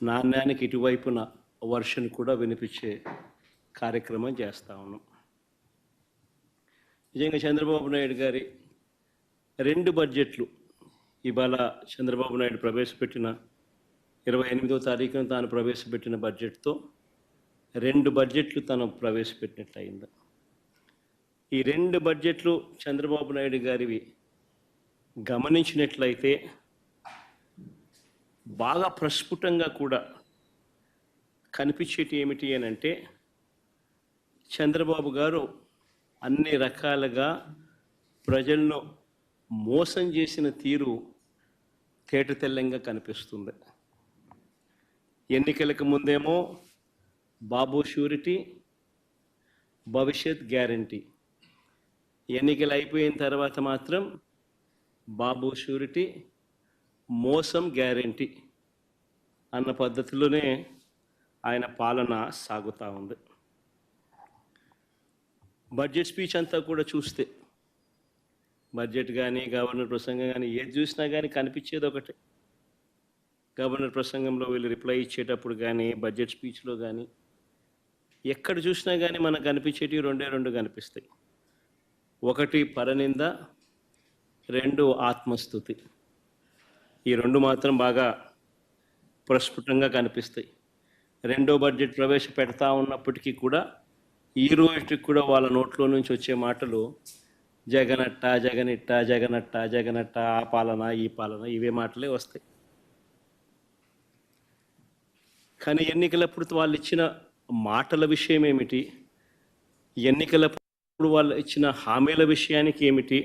నాణ్యానికి ఇటువైపున version కూడా వినిపించే కార్యక్రమం చేస్తా ఉన్నాం. నిజంగా చంద్రబాబు నాయుడు గారి 2 బడ్జెట్లు ఇవాళ చంద్రబాబు నాయుడు ప్రవేశపెట్టిన 28వ తారీఖున తాను ప్రవేశపెట్టిన బడ్జెట్తో 2 బడ్జెట్లు తను ప్రవేశపెట్టినట్లయింది. ఈ 2 బడ్జెట్లు చంద్రబాబు నాయుడు గారివి గమనించినట్లయితే బాగా ప్రస్ఫుటంగా కూడా కనిపించేటి ఏమిటి అని అంటే, చంద్రబాబు గారు అన్ని రకాలుగా ప్రజలను మోసం చేసిన తీరు తేటతెల్లంగా కనిపిస్తుంది. ఎన్నికలకు ముందేమో బాబు షూరిటీ, భవిష్యత్ గ్యారంటీ, ఎన్నికలు అయిపోయిన తర్వాత మాత్రం బాబు షూరిటీ, మోసం గ్యారంటీ అన్న పద్ధతిలోనే ఆయన పాలన సాగుతూ ఉంది. బడ్జెట్ స్పీచ్ అంతా కూడా చూస్తే, బడ్జెట్ కానీ గవర్నర్ ప్రసంగం కానీ ఏది చూసినా కానీ కనిపించేది ఒకటే. గవర్నర్ ప్రసంగంలో వీళ్ళు రిప్లై ఇచ్చేటప్పుడు కానీ, బడ్జెట్ స్పీచ్లో కానీ ఎక్కడ చూసినా కానీ మనకు కనిపించేటివి 2 కనిపిస్తాయి. ఒకటి పరనింద, 2 ఆత్మస్తుతి. ఈ 2 మాత్రం బాగా ప్రస్ఫుటంగా కనిపిస్తాయి. 2వ బడ్జెట్ ప్రవేశపెడతా ఉన్నప్పటికీ కూడా ఈ రోజుకి కూడా వాళ్ళ నోట్లో నుంచి వచ్చే మాటలు జగనట్ట, జగనిట్ట, జగనట్ట, జగనట్ట, ఆ పాలన ఈ పాలన, ఇవే మాటలే వస్తాయి. కానీ ఎన్నికలప్పుడు వాళ్ళు ఇచ్చిన మాటల విషయం ఏమిటి, ఎన్నికలప్పుడు వాళ్ళు ఇచ్చిన హామీల విషయానికి ఏమిటి,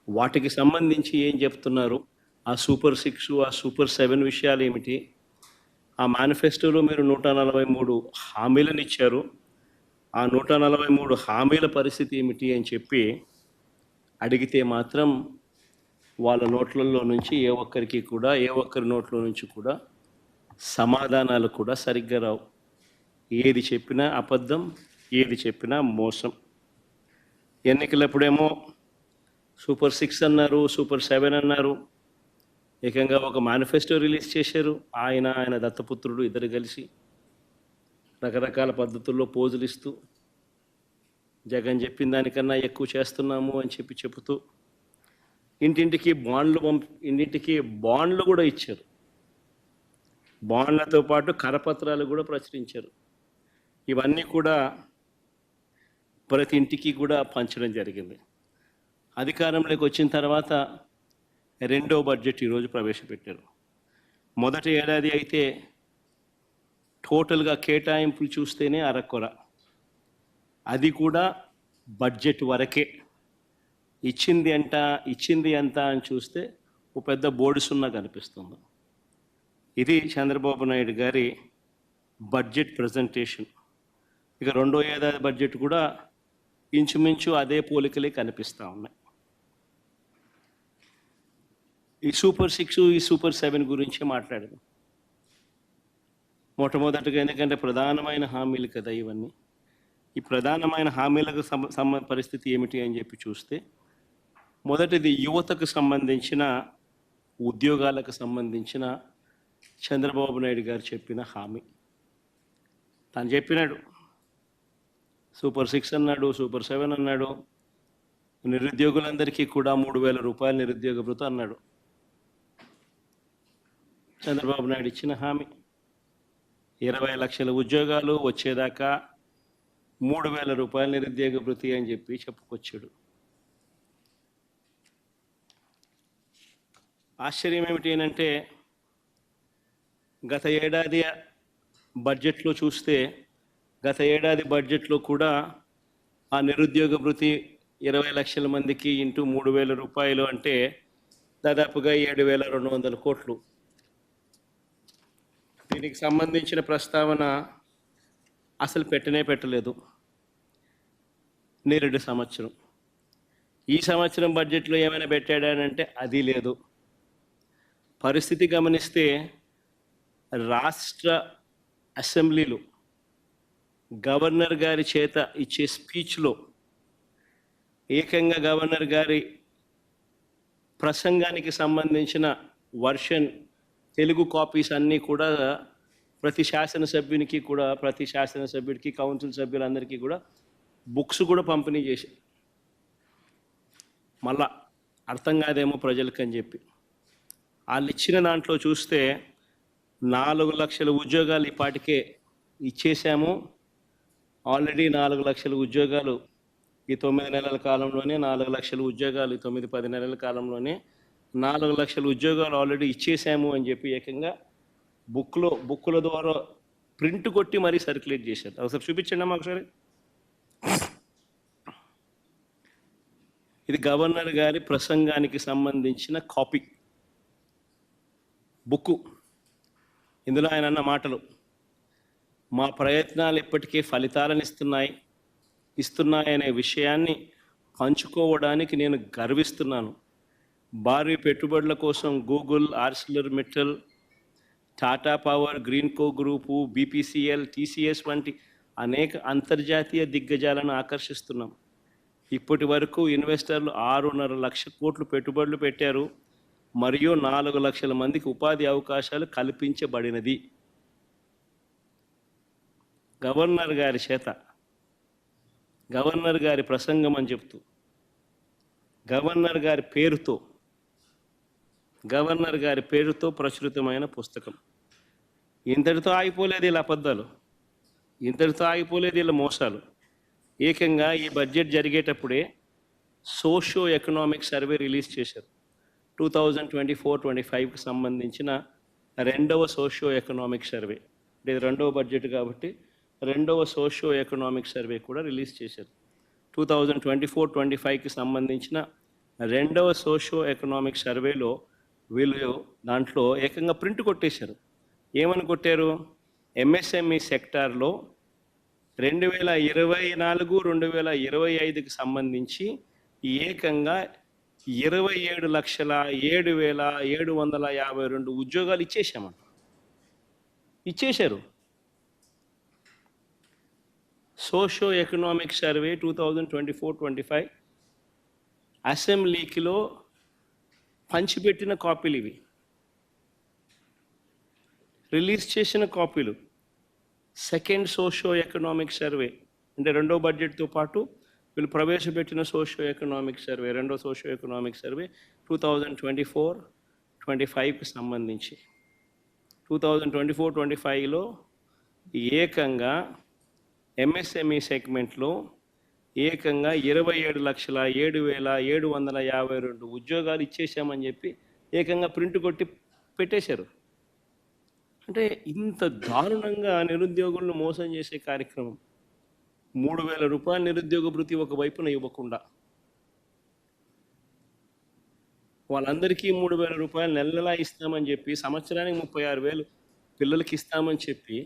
వాటికి సంబంధించి ఏం చెప్తున్నారు, ఆ సూపర్ 6, ఆ సూపర్ 7 విషయాలు ఏమిటి, ఆ మేనిఫెస్టోలో మీరు 143 హామీలను ఇచ్చారు, ఆ 143 హామీల పరిస్థితి ఏమిటి అని చెప్పి అడిగితే మాత్రం వాళ్ళ నోట్లలో నుంచి ఏ ఒక్కరి నోట్ల నుంచి కూడా సమాధానాలు కూడా సరిగ్గా రావు. ఏది చెప్పినా అబద్ధం, ఏది చెప్పినా మోసం. ఎన్నికలప్పుడేమో సూపర్ 6 అన్నారు, సూపర్ 7 అన్నారు, ఏకంగా ఒక మేనిఫెస్టో రిలీజ్ చేశారు. ఆయన దత్తపుత్రుడు ఇద్దరు కలిసి రకరకాల పద్ధతుల్లో పోజులు ఇస్తూ జగన్ చెప్పిన దానికన్నా ఎక్కువ చేస్తున్నాము అని చెబుతూ ఇంటింటికి బాండ్లు కూడా ఇచ్చారు. బాండ్లతో పాటు కరపత్రాలు కూడా ప్రచురించారు. ఇవన్నీ కూడా ప్రతి ఇంటికి కూడా పంచడం జరిగింది. అధికారంలోకి వచ్చిన తర్వాత 2వ బడ్జెట్ ఈరోజు ప్రవేశపెట్టారు. మొదటి ఏడాది అయితే టోటల్గా కేటాయింపులు చూస్తేనే అరకొర, అది కూడా బడ్జెట్ వరకే. ఇచ్చింది ఎంత అని చూస్తే ఒక పెద్ద బోర్డు సున్నా కనిపిస్తుంది. ఇది చంద్రబాబు నాయుడు గారి బడ్జెట్ ప్రజెంటేషన్. ఇక 2వ ఏడాది బడ్జెట్ కూడా ఇంచుమించు అదే పోలికలే కనిపిస్తూ ఉన్నాయి. ఈ సూపర్ 6, ఈ సూపర్ 7 గురించి మాట్లాడదాం. మొట్టమొదటిగా, ఎందుకంటే ప్రధానమైన హామీలు కదా ఇవన్నీ. ఈ ప్రధానమైన హామీలకు పరిస్థితి ఏమిటి అని చెప్పి చూస్తే, మొదటిది యువతకు సంబంధించిన, ఉద్యోగాలకు సంబంధించిన చంద్రబాబు నాయుడు గారు చెప్పిన హామీ. తను చెప్పినాడు, సూపర్ 6 అన్నాడు, సూపర్ 7 అన్నాడు, నిరుద్యోగులందరికీ కూడా 3,000 రూపాయలు నిరుద్యోగ భృతి అన్నాడు. చంద్రబాబు నాయుడు ఇచ్చిన హామీ 20 లక్షల ఉద్యోగాలు వచ్చేదాకా 3,000 రూపాయల నిరుద్యోగ భృతి అని చెప్పి చెప్పుకొచ్చాడు. ఆశ్చర్యం ఏమిటి అంటే, గత ఏడాది బడ్జెట్లో చూస్తే, గత ఏడాది బడ్జెట్లో కూడా ఆ నిరుద్యోగ భృతి 20 లక్షల మందికి ఇంటూ 3,000 రూపాయలు అంటే దాదాపుగా 7,200 కోట్లు. దీనికి సంబంధించిన ప్రస్తావన అసలు పెట్టలేదు. నేరుడు సంవత్సరం, ఈ సంవత్సరం బడ్జెట్లో ఏమైనా పెట్టాడనంటే అది లేదు. పరిస్థితి గమనిస్తే రాష్ట్ర అసెంబ్లీలో గవర్నర్ గారి చేత ఇచ్చే స్పీచ్లో ఏకంగా గవర్నర్ గారి ప్రసంగానికి సంబంధించిన వర్షన్ తెలుగు కాపీస్ అన్నీ కూడా ప్రతి శాసనసభ్యుడికి కౌన్సిల్ సభ్యులందరికీ కూడా బుక్స్ కూడా పంపిణీ చేశారు. మళ్ళా అర్థం కాదేమో ప్రజలకు అని చెప్పి వాళ్ళు ఇచ్చిన దాంట్లో చూస్తే 4 లక్షల ఉద్యోగాలు ఇప్పటికే ఇచ్చేసాము. ఆల్రెడీ 4 లక్షల ఉద్యోగాలు ఈ 9 నెలల కాలంలోనే, 4 లక్షల ఉద్యోగాలు ఈ 9-10 నెలల కాలంలోనే 4 లక్షల ఉద్యోగాలు ఆల్రెడీ ఇచ్చేసాము అని చెప్పి ఏకంగా బుక్కుల ద్వారా ప్రింట్ కొట్టి మరీ సర్క్యులేట్ చేశారు. ఒకసారి చూపించండి అమ్మా ఒకసారి. ఇది గవర్నర్ గారి ప్రసంగానికి సంబంధించిన కాపీ బుక్కు. ఇందులో ఆయన అన్న మాటలు: మా ప్రయత్నాలు ఇప్పటికే ఫలితాలను ఇస్తున్నాయనే విషయాన్ని పంచుకోవడానికి నేను గర్విస్తున్నాను. భారీ పెట్టుబడుల కోసం Google, ArcelorMittal, Tata power, Greenko group, BPCL, TCS వంటి అనేక అంతర్జాతీయ దిగ్గజాలను ఆకర్షిస్తున్నాం. ఇప్పటి వరకు ఇన్వెస్టర్లు 6.5 లక్షల కోట్లు పెట్టుబడులు పెట్టారు మరియు 4 లక్షల మందికి ఉపాధి అవకాశాలు కల్పించబడినది. గవర్నర్ గారి చేత గవర్నర్ గారి ప్రసంగం అని చెప్తూ గవర్నర్ గారి పేరుతో ప్రచురితమైన పుస్తకం. ఇంతటితో ఆగిపోలేదు ఇలా అబద్ధాలు, ఇంతటితో ఆగిపోలేదు ఇలా మోసాలు. ఏకంగా ఈ బడ్జెట్ జరిగేటప్పుడే సోషియో ఎకనామిక్ సర్వే రిలీజ్ చేశారు. 2024-25కి సంబంధించిన రెండవ సోషియో ఎకనామిక్ సర్వే. ఇది రెండవ బడ్జెట్ కాబట్టి రెండవ సోషియో ఎకనామిక్ సర్వే కూడా రిలీజ్ చేశారు. 2024-25కి సంబంధించిన రెండవ సోషియో ఎకనామిక్ సర్వేలో వీళ్ళు దాంట్లో ఏకంగా ప్రింట్ కొట్టేశారు. ఏమని కొట్టారు? ఎంఎస్ఎంఈ సెక్టార్లో 2024-2025కి సంబంధించి ఏకంగా 27,07,752 ఉద్యోగాలు ఇచ్చేశారు. సోషియో ఎకనామిక్ సర్వే 2024-25 అసెంబ్లీకిలో పంచిపెట్టిన కాపీలు ఇవి, రిలీజ్ చేసిన కాపీలు. సెకండ్ సోషియో ఎకనామిక్ సర్వే అంటే రెండో బడ్జెట్తో పాటు వీళ్ళు ప్రవేశపెట్టిన సోషియో ఎకనామిక్ సర్వే, రెండో సోషియో ఎకనామిక్ సర్వే 2024-25కి సంబంధించి 2024-25లో ఏకంగా ఎంఎస్ఎంఈ సెగ్మెంట్లో ఏకంగా 27,07,752 ఉద్యోగాలు ఇచ్చేసామని చెప్పి ఏకంగా ప్రింట్ కొట్టి పెట్టేశారు. అంటే ఇంత దారుణంగా నిరుద్యోగులను మోసం చేసే కార్యక్రమం. 3,000 రూపాయల నిరుద్యోగ భృతి ఒకవైపున ఇవ్వకుండా వాళ్ళందరికీ 3,000 రూపాయలు నెలలా ఇస్తామని చెప్పి, సంవత్సరానికి 36,000 పిల్లలకి ఇస్తామని చెప్పి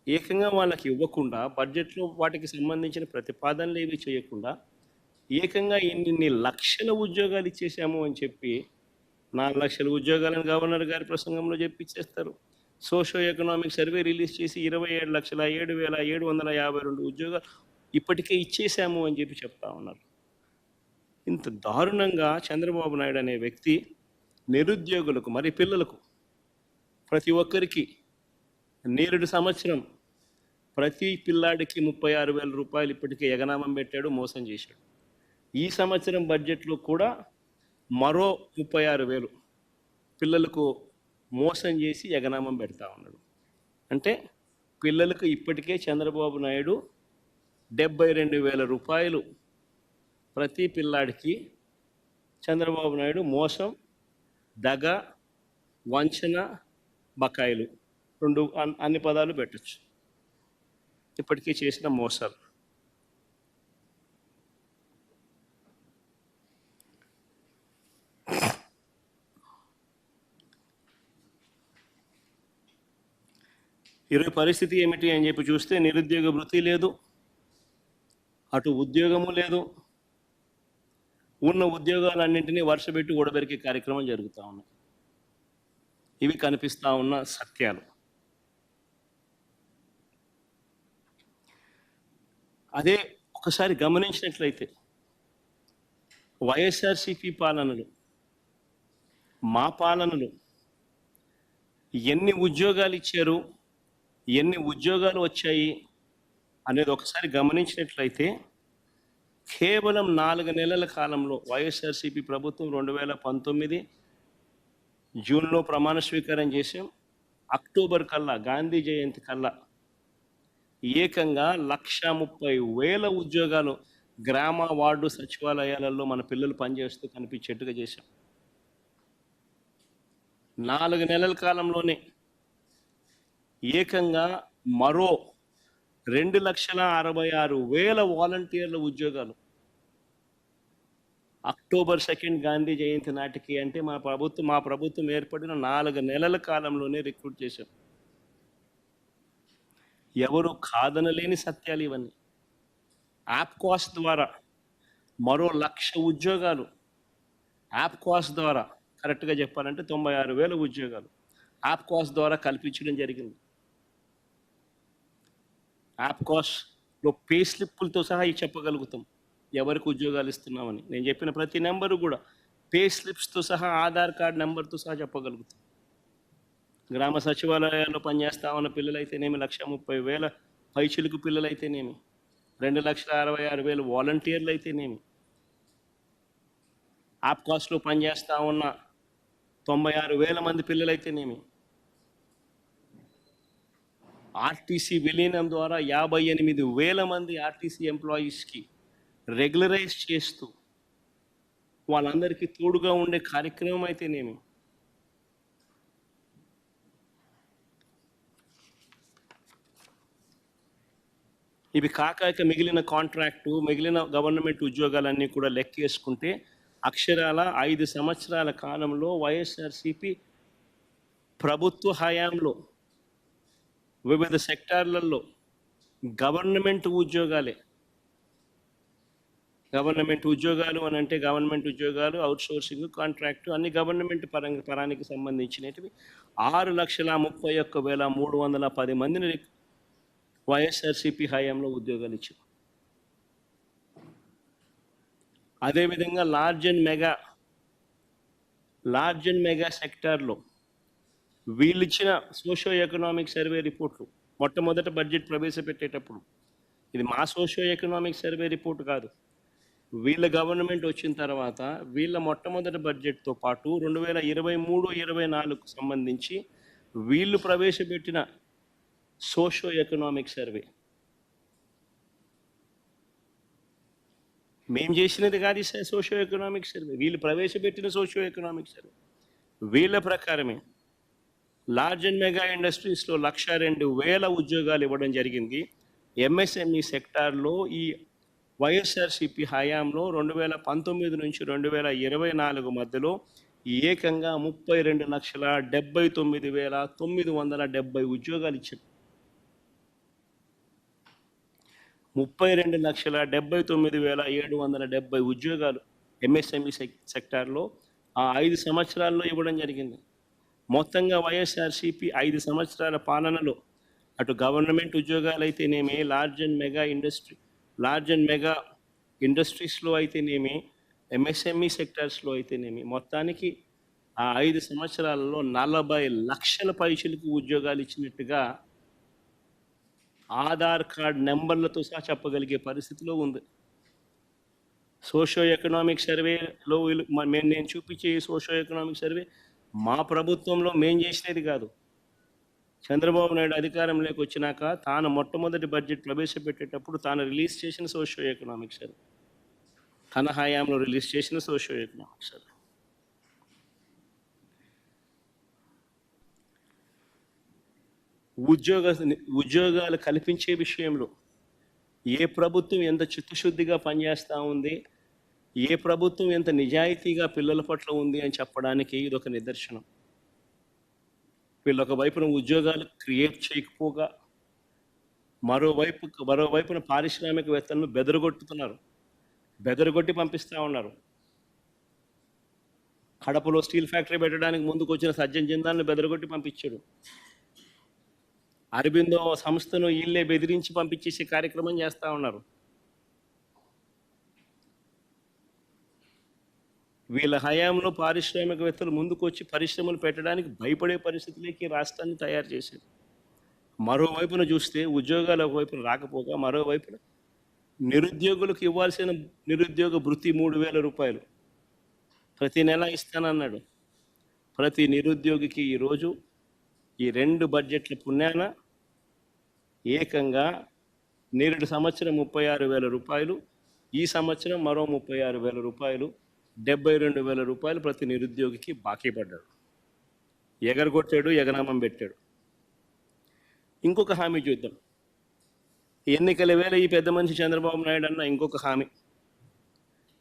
ఏకంగా వాళ్ళకి ఇవ్వకుండా, బడ్జెట్లో వాటికి సంబంధించిన ప్రతిపాదనలు ఏవి చేయకుండా ఏకంగా ఇన్ని లక్షల ఉద్యోగాలు ఇచ్చేసాము అని చెప్పి 4 లక్షల ఉద్యోగాలను గవర్నర్ గారి ప్రసంగంలో చెప్పి ఇచ్చేస్తారు. సోషియో ఎకనామిక్ సర్వే రిలీజ్ చేసి 27,07,752 ఉద్యోగాలు ఇప్పటికే ఇచ్చేసాము అని చెప్పి చెప్తా ఉన్నారు. ఇంత దారుణంగా చంద్రబాబు నాయుడు అనే వ్యక్తి నిరుద్యోగులకు, మరి పిల్లలకు, ప్రతి ఒక్కరికి నేరుడు సంవత్సరం ప్రతి పిల్లాడికి 36,000 రూపాయలు ఇప్పటికే ఎగనామం పెట్టాడు, మోసం చేశాడు. ఈ సంవత్సరం బడ్జెట్లో కూడా మరో 36,000 పిల్లలకు మోసం చేసి ఎగనామం పెడతా ఉన్నాడు. అంటే పిల్లలకు ఇప్పటికే చంద్రబాబు నాయుడు 72,000 రూపాయలు ప్రతి పిల్లాడికి చంద్రబాబు నాయుడు మోసం, దగ, వంచన, బకాయిలు రెండు అన్ని పదాలు పెట్టచ్చు ఇప్పటికీ చేసిన మోసాలు. ఈరోజు పరిస్థితి ఏమిటి అని చెప్పి చూస్తే నిరుద్యోగ వృత్తి లేదు, అటు ఉద్యోగము లేదు. ఉన్న ఉద్యోగాలన్నింటినీ వర్షపెట్టి ఊడబెరికే కార్యక్రమం జరుగుతూ ఉన్నాయి. ఇవి కనిపిస్తూ ఉన్న సత్యాలు. అదే ఒకసారి గమనించినట్లయితే వైఎస్ఆర్సీపీ పాలనలు, మా పాలనలు ఎన్ని ఉద్యోగాలు ఇచ్చారు, ఎన్ని ఉద్యోగాలు వచ్చాయి అనేది ఒకసారి గమనించినట్లయితే కేవలం 4 నెలల కాలంలో వైఎస్ఆర్సీపీ ప్రభుత్వం 2019 జూన్లో ప్రమాణ స్వీకారం చేసాం. అక్టోబర్ కల్లా గాంధీ జయంతి కల్లా ఏకంగా 1,30,000 ఉద్యోగాలు గ్రామ వార్డు సచివాలయాలలో మన పిల్లలు పనిచేస్తూ కనిపించేట్టుగా చేశాం. 4 నెలల కాలంలోనే ఏకంగా మరో 2,66,000 వాలంటీర్ల ఉద్యోగాలు అక్టోబర్ 2 గాంధీ జయంతి నాటికి, అంటే మా ప్రభుత్వం ఏర్పడిన 4 నెలల కాలంలోనే రిక్రూట్ చేశాం. ఎవరు కాదనలేని సత్యాలు ఇవన్నీ. యాప్కాస్ ద్వారా మరో 1,00,000 ఉద్యోగాలు, యాప్కాస్ ద్వారా కరెక్ట్గా చెప్పాలంటే 96,000 ఉద్యోగాలు యాప్కాస్ ద్వారా కల్పించడం జరిగింది. యాప్కాస్లో పే స్లిప్పులతో సహా చెప్పగలుగుతాం ఎవరికి ఉద్యోగాలు ఇస్తున్నామని. నేను చెప్పిన ప్రతి నెంబరు కూడా పే స్లిప్స్తో సహా, ఆధార్ కార్డ్ నెంబర్తో సహా చెప్పగలుగుతాం. గ్రామ సచివాలయాల్లో పనిచేస్తా ఉన్న పిల్లలైతేనేమి 1,30,000 పైచిలుకు పిల్లలైతేనేమి, 2,66,000 వాలంటీర్లు అయితేనేమి, యాప్కాస్లో పనిచేస్తూ ఉన్న 96,000 మంది పిల్లలైతేనేమి, ఆర్టీసీ విలీనం ద్వారా 58,000 మంది ఆర్టీసీ ఎంప్లాయీస్కి రెగ్యులరైజ్ చేస్తూ వాళ్ళందరికీ తోడుగా ఉండే కార్యక్రమం అయితేనేమి, ఇవి కాక మిగిలిన కాంట్రాక్టు, మిగిలిన గవర్నమెంట్ ఉద్యోగాలన్నీ కూడా లెక్కేసుకుంటే అక్షరాల 5 సంవత్సరాల కాలంలో వైఎస్ఆర్సీపీ ప్రభుత్వ హయాంలో వివిధ సెక్టార్లలో గవర్నమెంట్ ఉద్యోగాలు అని అంటే గవర్నమెంట్ ఉద్యోగాలు, అవుట్సోర్సింగ్, కాంట్రాక్టు అన్ని గవర్నమెంట్ పరానికి సంబంధించినవి 6,31,310 మందిని వైఎస్ఆర్సీపీ హయాంలో ఉద్యోగాలు ఇచ్చారు. అదేవిధంగా లార్జ్ అండ్ మెగా సెక్టార్లో వీళ్ళు ఇచ్చిన సోషో ఎకనామిక్ సర్వే రిపోర్ట్లు మొట్టమొదట బడ్జెట్ ప్రవేశపెట్టేటప్పుడు, ఇది మా సోషో ఎకనామిక్ సర్వే రిపోర్ట్ కాదు, వీళ్ళ గవర్నమెంట్ వచ్చిన తర్వాత వీళ్ళ మొట్టమొదటి బడ్జెట్తో పాటు 2023-24 సంబంధించి వీళ్ళు ప్రవేశపెట్టిన సోషో ఎకనామిక్ సర్వే, మేము చేసినది కాదు సోషో ఎకనామిక్ సర్వే, వీళ్ళు ప్రవేశపెట్టిన సోషో ఎకనామిక్ సర్వే. వీళ్ళ ప్రకారమే లార్జ్ అండ్ మెగా ఇండస్ట్రీస్లో 1,02,000 ఉద్యోగాలు ఇవ్వడం జరిగింది. ఎంఎస్ఎంఈ సెక్టార్లో ఈ వైఎస్ఆర్సీపీ హయాంలో 2019 నుంచి 2024 మధ్యలో ఏకంగా 32,79,970 ఉద్యోగాలు ఇచ్చారు. 32,79,770 ఉద్యోగాలు ఎంఎస్ఎంఈ సెక్టార్లో ఆ 5 సంవత్సరాల్లో ఇవ్వడం జరిగింది. మొత్తంగా వైఎస్ఆర్సీపీ 5 సంవత్సరాల పాలనలో అటు గవర్నమెంట్ ఉద్యోగాలు అయితేనేమి, లార్జ్ అండ్ మెగా ఇండస్ట్రీస్లో అయితేనేమి, ఎంఎస్ఎంఈ సెక్టార్స్లో అయితేనేమి, మొత్తానికి ఆ 5 సంవత్సరాలలో 40 లక్షల పైచిలకు ఉద్యోగాలు ఇచ్చినట్టుగా ఆధార్ కార్డ్ నెంబర్లతో సహా చెప్పగలిగే పరిస్థితిలో ఉంది. సోషో ఎకనామిక్ సర్వేలో నేను చూపించే సోషో ఎకనామిక్ సర్వే మా ప్రభుత్వంలో మేం చేసినది కాదు. చంద్రబాబు నాయుడు అధికారంలోకి వచ్చినాక తాను మొట్టమొదటి బడ్జెట్ ప్రవేశపెట్టేటప్పుడు తాను రిలీజ్ చేసిన సోషో ఎకనామిక్ సర్వే, తన హయాంలో రిలీజ్ చేసిన సోషో ఎకనామిక్ సర్వే. ఉద్యోగాలు కల్పించే విషయంలో ఏ ప్రభుత్వం ఎంత చిత్తశుద్ధిగా పనిచేస్తూ ఉంది, ఏ ప్రభుత్వం ఎంత నిజాయితీగా పిల్లల పట్ల ఉంది అని చెప్పడానికి ఇదొక నిదర్శనం. వీళ్ళు ఒక వైపున ఉద్యోగాలు క్రియేట్ చేయకపోగా మరోవైపున పారిశ్రామికవేత్తలను బెదరగొట్టి పంపిస్తూ ఉన్నారు. కడపలో స్టీల్ ఫ్యాక్టరీ పెట్టడానికి ముందుకు వచ్చిన సజ్జన్ జిందాల్ని బెదరగొట్టి పంపించాడు. అరబిందో సంస్థను వీళ్ళే బెదిరించి పంపించేసే కార్యక్రమం చేస్తూ ఉన్నారు. వీళ్ళ హయాంలో పారిశ్రామికవేత్తలు ముందుకు వచ్చి పరిశ్రమలు పెట్టడానికి భయపడే పరిస్థితులకి రాష్ట్రాన్ని తయారు చేశారు. మరోవైపున చూస్తే ఉద్యోగాలు ఒకవైపున రాకపోగా మరోవైపున నిరుద్యోగులకు ఇవ్వాల్సిన నిరుద్యోగ భృతి 3,000 రూపాయలు ప్రతి నెల ఇస్తానన్నాడు. ప్రతి నిరుద్యోగికి ఈరోజు ఈ 2 బడ్జెట్ల పుణ్యాన ఏకంగా నేరుడు సంవత్సరం 36,000 రూపాయలు, ఈ సంవత్సరం మరో 36,000 రూపాయలు, 72,000 రూపాయలు ప్రతి నిరుద్యోగికి బాకీ పడ్డాడు. ఎగరగొట్టాడు, ఎగనామం పెట్టాడు. ఇంకొక హామీ చూద్దాం. ఎన్నికల వేళ ఈ పెద్ద మనిషి చంద్రబాబు నాయుడు అన్న ఇంకొక హామీ,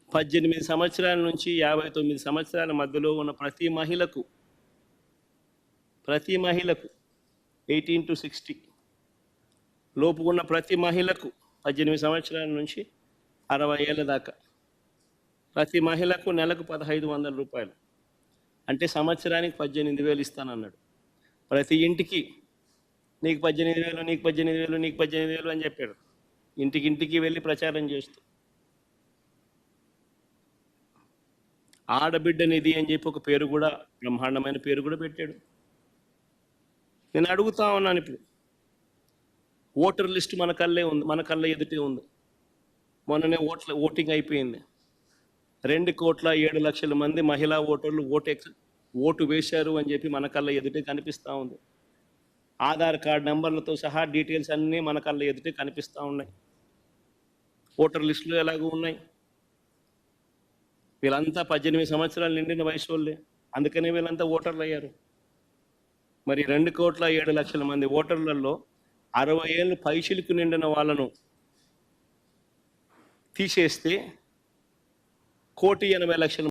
18 సంవత్సరాల నుంచి 59 సంవత్సరాల మధ్యలో ఉన్న ప్రతి మహిళకు 18 to 60 లోపు ఉన్న ప్రతి మహిళకు 18 సంవత్సరాల నుంచి 60 ఏళ్ళ దాకా ప్రతి మహిళకు నెలకు 1,500 రూపాయలు, అంటే సంవత్సరానికి 18,000 ఇస్తానన్నాడు. ప్రతి ఇంటికి నీకు 18,000, నీకు 18,000, నీకు 18,000 అని చెప్పాడు. ఇంటికి వెళ్ళి ప్రచారం చేస్తూ ఆడబిడ్డ నిధి అని చెప్పి ఒక పేరు కూడా, బ్రహ్మాండమైన పేరు కూడా పెట్టాడు. నేను అడుగుతా ఉన్నాను, ఇప్పుడు ఓటర్ లిస్ట్ మన కళ్ళ ఎదుటే ఉంది. మొన్ననే ఓటింగ్ అయిపోయింది. 2,07,00,000 మంది మహిళా ఓటర్లు ఓటు వేశారు అని చెప్పి మన కళ్ళ ఎదుటే కనిపిస్తూ ఉంది. ఆధార్ కార్డ్ నెంబర్లతో సహా డీటెయిల్స్ అన్నీ మన కళ్ళ ఎదుటే కనిపిస్తూ ఉన్నాయి. ఓటర్ లిస్టులు ఎలాగూ ఉన్నాయి. వీళ్ళంతా 18 సంవత్సరాలు నిండిన వయసు వాళ్ళే, అందుకనే వీళ్ళంతా ఓటర్లు అయ్యారు. మరి 2,07,00,000 మంది ఓటర్లలో 60 ఏళ్ళు పైచిలకు నిండిన వాళ్ళను తీసేస్తే 1,80,00,000